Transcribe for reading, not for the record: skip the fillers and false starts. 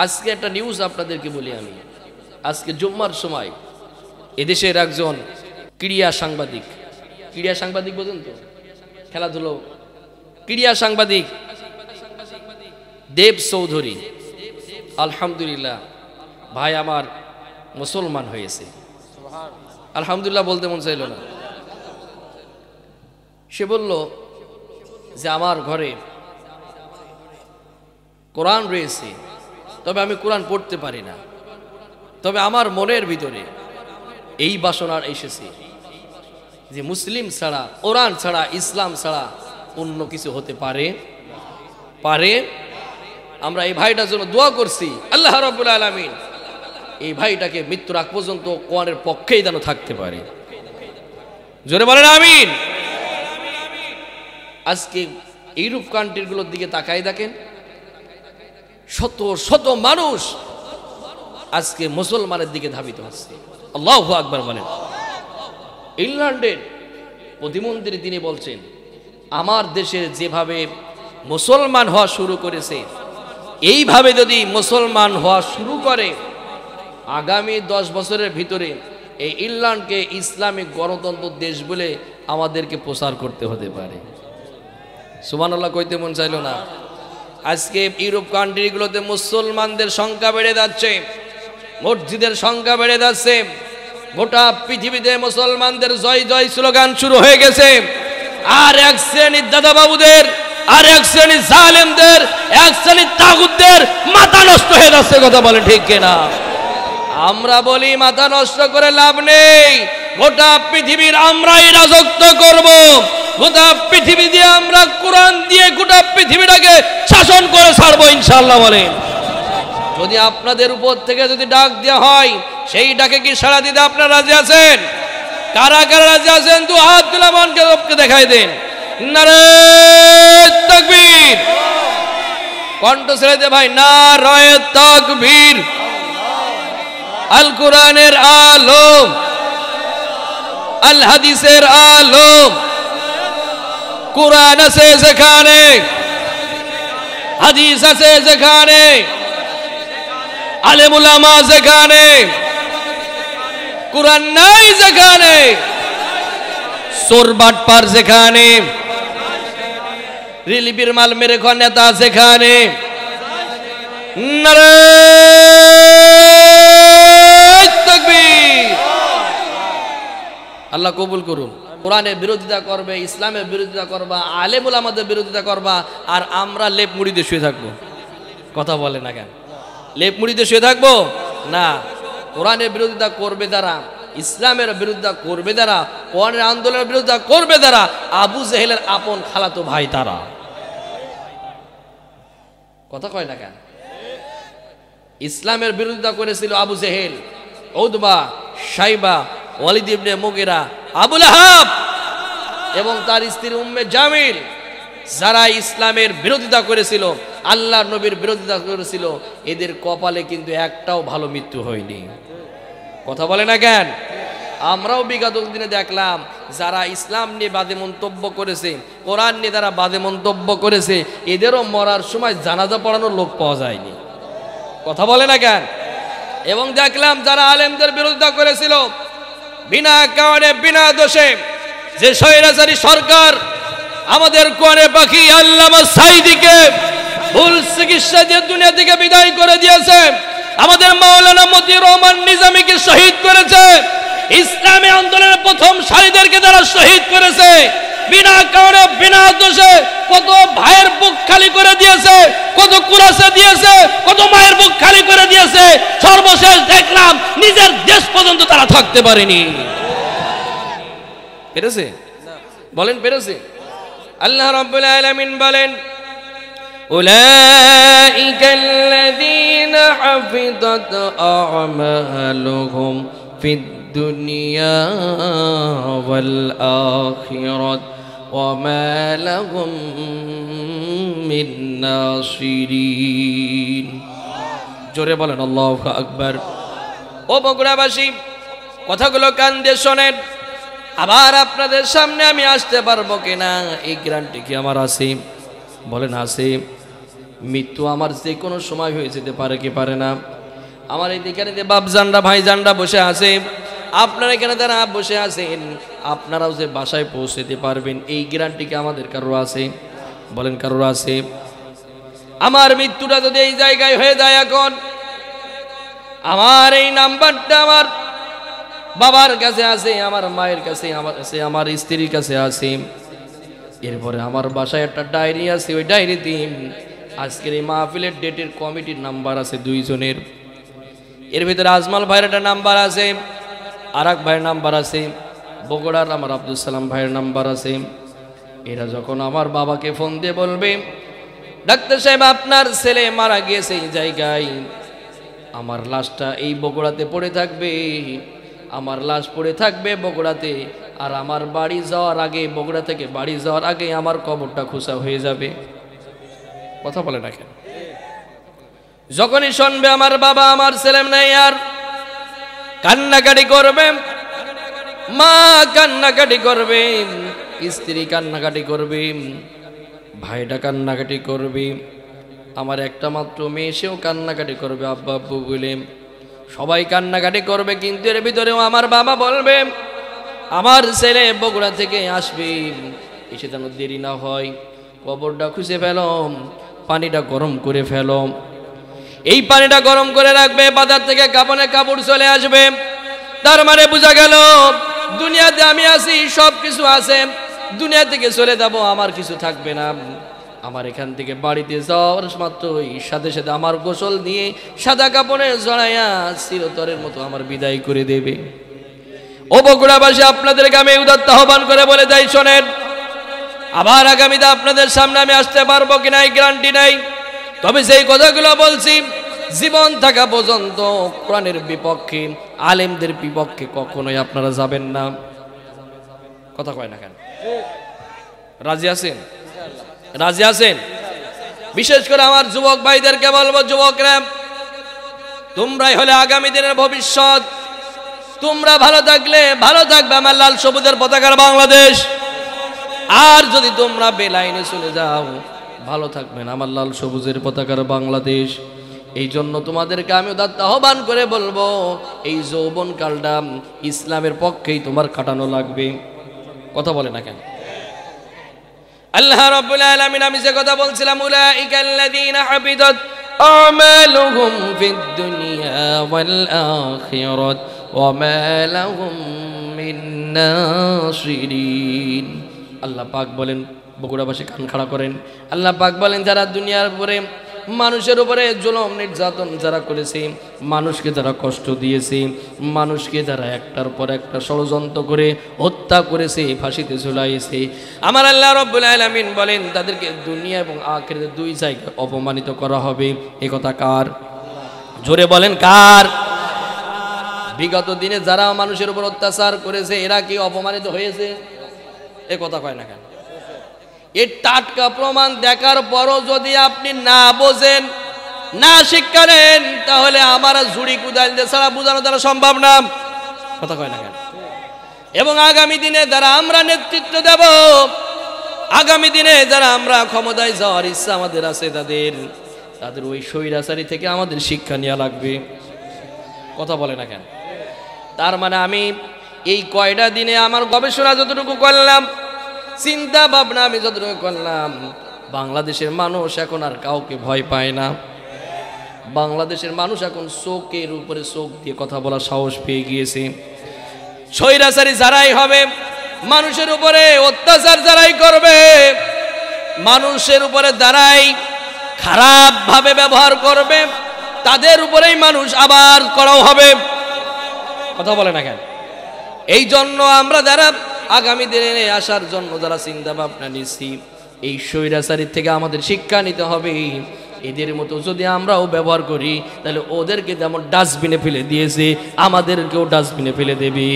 আজকে একটা নিউজ আপনাদেরকে বলি আমি। আজকে জুম্মার সময় এদেশের একজন ক্রীড়া সাংবাদিক বোঝেন তো, খেলাধুলো ক্রীড়া সাংবাদিক দেব চৌধুরী, আলহামদুলিল্লাহ ভাই আমার মুসলমান হয়েছে। আলহামদুলিল্লাহ বলতে মন চাইল না। সে বলল যে আমার ঘরে কোরআন রয়েছে, তবে আমি কোরআন পড়তে পারি না, তবে আমার মনের ভিতরে এই বাসনা এসেছে যে মুসলিম ছাড়া, কোরআন ছাড়া, ইসলাম ছাড়া অন্য কিছু হতে পারে। আমরা এই ভাইটার জন্য দোয়া করছি, আল্লাহ রাব্বুল আলামিন এই ভাইটাকে মৃত্যুর আগ পর্যন্ত কোরআনের পক্ষেই যেন থাকতে পারে। জোরে বলেন আমিন। আজকে ইউরোপ কান্ট্রিগুলোর দিকে তাকাই দেখেন, শত শত মানুষ আজকে মুসলমানের দিকে ধাবিত হচ্ছে। আল্লাহু আকবার বলেন। ইংল্যান্ডের প্রতিমন্ত্রী তিনি বলছেন, আমার দেশের যেভাবে মুসলমান হওয়া শুরু করেছে, এইভাবে যদি মুসলমান হওয়া শুরু করে, আগামী 10 বছরের ভিতরে এই ইংল্যান্ডকে ইসলামিক গণতন্ত্র দেশ বলে আমাদেরকে প্রচার করতে হতে পারে। সুবহানাল্লাহ কইতে মন চাইল না। আজকে ইউরোপ কান্ট্রিগুলোতে মুসলমানদের সংখ্যা বেড়ে যাচ্ছে, মসজিদের সংখ্যা বেড়ে যাচ্ছে, গোটা পৃথিবীতে মুসলমানদের জয় জয় স্লোগান শুরু হয়ে গেছে। আর এক শ্রেণীর দাদাবাবুদের, আর এক শ্রেণীর জালেমদের, এক শ্রেণীর তাগুতদের মাথা নষ্ট হয়ে যাচ্ছে। কথা বলেন ঠিক কিনা? আমরা বলি মাথা নষ্ট করে লাভ নেই, গোটা পৃথিবীর আমরাই রাজত্ব করব, গোটা পৃথিবী দিয়ে আমরা কোরআন দিয়ে গোটা পৃথিবীটাকে শাসন করে ছাড়বো ইনশাআল্লাহ। বলেন, যদি আপনাদের উপর থেকে যদি ডাক দেওয়া হয়, সেই ডাকে কি সাড়া দিতে আপনারা রাজি আছেন? কারা কারা রাজি আছেন? দু হাত তুলে মনকে রবকে দেখাই দেন। নারে তাকবীর, কণ্ঠ ছেড়ে দে ভাই, নারে তাকবীর। আল কোরআনের আলো, আল হাদিসের আলো, কোরআন আছে যেখানে, হাদিস আছে যেখানে, আলেম উলামা যেখানে, কোরআন নাই যেখানে, চোর বাটপার যেখানে, রিলিফের মাল মেরে খাওয়া নেতা যেখানে, নারে তাকবীর। আল্লাহ কবুল করুন। কোরআনের বিরোধিতা করবে, ইসলামের বিরোধিতা করবা, আলেম উলামাদের বিরোধিতা করবা, আর আমরা লেপ মুড়িতে শুয়ে থাকবো। কথা বলে না কেন? লেপ মুড়িতে শুয়ে থাকবো না। কোরআনের বিরোধিতা করবে যারা, ইসলামের বিরোধিতা করবে যারা, কোরআনের আন্দোলনের বিরোধিতা করবে যারা, আবু জেহেলের আপন খালাতো ভাই তারা। কথা কয় না কেন? ইসলামের বিরোধিতা করেছিল আবু জেহেল, উতবা, শাইবা, ওয়ালিদ ইবনে মুগিরা, আবু লাহাব এবং তার স্ত্রী উম্মে জামিল। যারা ইসলামের বিরোধিতা করেছিল, আল্লাহর নবীর বিরোধিতা করেছিল, এদের কপালে কিন্তু একটাও ভালো মৃত্যু হয়নি। কথা বলে না কেন? আমরাও বিগত দিনে দেখলাম যারা ইসলাম নিয়ে বাজে মন্তব্য করেছে, কোরআন নিয়ে যারা বাজে মন্তব্য করেছে, এদেরও মরার সময় জানাজা পড়ানোর লোক পাওয়া যায়নি। কথা বলে না কেন? এবং দেখলাম যারা আলেমদের বিরোধিতা করেছিল, বিনা কারণে বিনা দোষে যে স্বৈরাচারী সরকার আমাদের কোরআনে পাখি আল্লামা সাঈদীকে ভুল চিকিৎসা দিয়ে দুনিয়া থেকে বিদায় করে দিয়েছে, আমাদের মাওলানা মতিউর রহমান নিজামীকে শহীদ করেছে, ইসলামী আন্দোলনের প্রথম সারিদেরকে যারা শহীদ করেছে, বিনা কারণে বিনা দোষে কত ভাইয়ের বুক খালি করে দিয়েছে, কত কুরাসে দিয়েছে, কত মায়ের বুক খালি করে দিয়েছে, সর্বশেষ দেখলাম নিজের দেশ পর্যন্ত তারা থাকতে পারেনি। পেরেছে? বলেন পেরেছে? আল্লাহ রাব্বুল আলামিন বলেন, উলাইকাল্লাযীনা হাফিযাত আ'মালুহুম ফিদ দুনিয়া ওয়াল আখিরাত ওয়া মা লাহুম মিন নাসিরিন। জোরে বলেন আল্লাহু আকবার। ও বগুড়াবাসী, কথাগুলো কান দিয়ে শোনেন। আবার আপনাদের সামনে আমি আসতে পারবো কিনা এই গ্যারান্টি কি আমার আছে? বলেন আছে? মৃত্যু আমার যে কোনো সময় হয়ে যেতে পারে কি পারে না। আমার এই এখানে যে বাপজানরা ভাইজানরা বসে আছে, আপনারা এখানে যারা বসে আছেন, আপনারাও যে বাসায় পৌঁছতে পারবেন এই গ্যারান্টি কি আমাদের কারোর আছে? বলেন কারোর আছে? আমার মৃত্যুটা যদি এই জায়গায় হয়ে যায়, এখন আমার এই নাম্বারটা আমার বাবার কাছে আছে, আমার মায়ের কাছে আছে, আমার স্ত্রীর কাছে আছে, এরপরে আমার বাসায় একটা ডায়েরি আছে, ওই ডায়েরিতে আজকের এই মাহফিলের ডেটের কমিটির নাম্বার আছে 2 জনের। এর ভিতরে আজমাল ভাইয়ের একটা নাম্বার আছে, আরেক ভাইয়ের নাম্বার আছে, বগুড়ার আমার আব্দুল সালাম ভাইয়ের নাম্বার আছে। এরা যখন আমার বাবাকে ফোন দিয়ে বলবে, ডাক্তার সাহেব আপনার ছেলে মারা গিয়েছে এই জায়গায়, আমার লাশটা এই বগুড়াতে পড়ে থাকবে, আমার লাশ পড়ে থাকবে বগুড়াতে, আর আমার বাড়ি যাওয়ার আগে, বগুড়া থেকে বাড়ি যাওয়ার আগে আমার কবরটা খোসা হয়ে যাবে। কথা বলে না কেন? যখনই শুনবে আমার বাবা আমার ছেলে নাই, আর কান্নাকাটি করবে, মা কান্নাকাটি করবে, স্ত্রী কান্নাকাটি করবে, ভাইটা কান্নাকাটি করবে, আমার একটা মাত্র মেয়ে সেও কান্নাকাটি করবে আব্বা আব্বু বলে, সবাই কান্নাকাটি করবে। কিন্তু এর ভিতরেও আমার বাবা বলবে, আমার ছেলে বগুড়া থেকে আসবে, এসে যেন দেরি না হয়, কবরটা খুঁজে ফেলো, পানিটা গরম করে ফেলো। এই পানিটা গরম করে রাখবে, বাজার থেকে কাপড়ের কাপড় চলে আসবে। তার মানে বোঝা গেল দুনিয়াতে আমি আছি, সব কিছু আছে, দুনিয়া থেকে চলে যাব, আমার কিছু থাকবে না। আমার এখান থেকে বাড়িতে যাওয়ার মাত্রই সাথে সাথে আমার গোসল দিয়ে সাদা কাপড়ে জড়াইয়া চিরতরের মতো আমার বিদায় করে দেবে। ও বগুড়াবাসী, আপনাদেরকে আমি উদাত্ত আহ্বান করে বলে যাই, শোনেন, আবার আগামীতে আপনাদের সামনে আমি আসতে পারবো কিনা এই গ্যারান্টি নাই, তবে সেই কথাগুলো বলছি, জীবন থাকা পর্যন্ত কোরআনের বিপক্ষে, আলেমদের বিপক্ষে কখনোই আপনারা যাবেন না। কথা কয় না কেন? রাজি আছেন? রাজি আছেন? বিশেষ করে আমার যুবক ভাইদেরকে বলবো, যুবকরা তোমরাই হলে আগামী দিনের ভবিষ্যৎ, তোমরা ভালো থাকলে ভালো থাকবে আমার লাল সবুজের পতাকার বাংলাদেশ, আর যদি তোমরা বেলাইনে চলে যাও ভালো থাকবে না আমার লাল সবুজের পতাকার বাংলাদেশ। এই জন্য তোমাদেরকে আমি উদাত্ত আহ্বান করে বলবো, এই যৌবন কালটা ইসলামের পক্ষেই তোমার কাটানো লাগবে। কথা বলে না কেন? আল্লাহ রাব্বুল আলামিন আমি যে কথা বলছিলাম, উলাইকাল্লাযীনা হাবিতাত আমালুহুম ফিদ দুনিয়া ওয়াল আখিরাত ওয়া মা লাহুম মিন নাসিরিন। আল্লাহ পাক বলেন, বগুড়াবাসী কান খাড়া করেন, আল্লাহ পাক বলেন, যারা দুনিয়ার উপরে মানুষের উপরে জুলুম নির্যাতন যারা করেছে, মানুষকে যারা কষ্ট দিয়েছে, মানুষকে যারা একটার পর একটা ষড়যন্ত্র করে হত্যা করেছে, ফাঁসিতে ঝুলাইছে, আমার আল্লাহ রাব্বুল আলামিন বলেন তাদেরকে দুনিয়া এবং আখিরাতে 2 জায়গায় অপমানিত করা হবে। এই কথা কার? জোরে বলেন কার? বিগত দিনে যারা মানুষের উপর অত্যাচার করেছে এরা কি অপমানিত হয়েছে? এ কথা কয় না কেন? এই টাটকা প্রমাণ দেখার পরও যদি আপনি না বোঝেন, না শিক্ষা নেন, তাহলে আমার ঝুড়ি কুদাল দিয়ে ছাড়া বোঝানো দ্বারা সম্ভব না। কথা কয় না কেন? এবং আগামী দিনে যারা আমরা নেতৃত্ব দেব, আগামী দিনে যারা আমরা ক্ষমতায় যাওয়ার ইচ্ছা আমাদের আছে, তাদের ওই স্বৈরাচারী থেকে আমাদের শিক্ষা নেওয়া লাগবে। কথা বলে না কেন? তার মানে আমি এই কয়টা দিনে আমার গবেষণা যতটুকু করলাম, চিন্তা ভাবনা আমি যতটুকু করলাম, বাংলাদেশের মানুষ এখন আর কাউকে ভয় পায় না। বাংলাদেশের মানুষ এখন চোখের উপরে চোখ দিয়ে কথা বলার সাহস পেয়ে গিয়েছে। স্বৈরাচারী যারাই হবে, মানুষের উপরে অত্যাচার যারাই করবে, মানুষের উপরে যারাই খারাপ ভাবে ব্যবহার করবে, তাদের উপরেই মানুষ আবার করাও হবে। কথা বলে না কেন? এই জন্য আমরা যারা আগামী দিনে আসার জন্য যারা চিন্তা ভাবনা নিচ্ছি, এই স্বৈরাচারীর থেকে আমাদের শিক্ষা নিতে হবে। এদের মতো যদি আমরাও ব্যবহার করি, তাহলে ওদেরকে যেমন ডাস্টবিনে ফেলে দিয়েছে, আমাদেরকেও ডাস্টবিনে ফেলে দেবে।